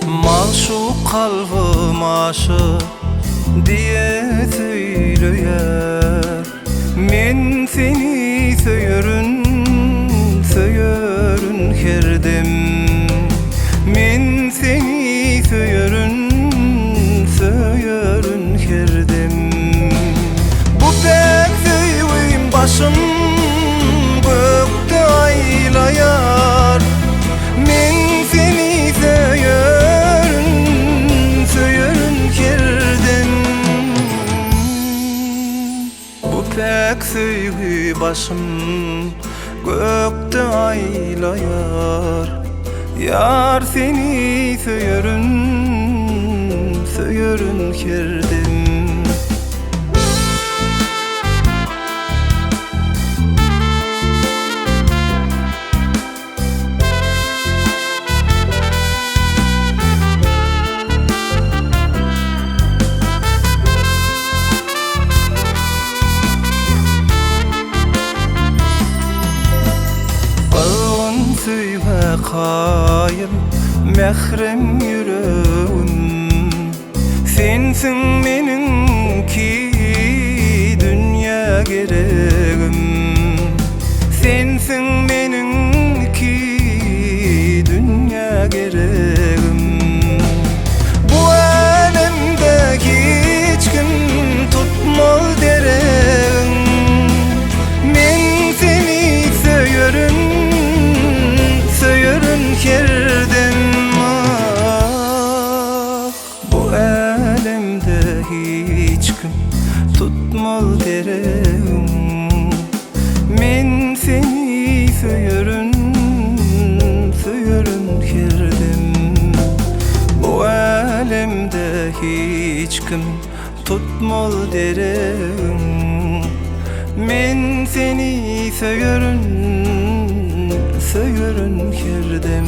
Maşuk kalbim aşık diye söyleyer. Men seni söyörün, söyörün her dem. Men seni söyörün, söyörün her dem. Bu pek söyleyin başım gökte aylayar. Men seni söyörün, söyörün her dem. Bu pek söyleyin başım gökte aylayar. Yar seni söyörün, söyörün her dem. Söyle kayım, mehrem yüreğim. Sensin benimki dünya gereğim. Sensin benimki dünya gereğim. Bu alemde hiç kim tutmaz derim. Men seni söyörün, söyörün kerden. Ah, bu alemde hiç kim tutmaz derim. Men seni söyörün, söyörün kerden. Bu alemde hiç kim tutmaz derim. Men seni söyörün, söyörün her dem.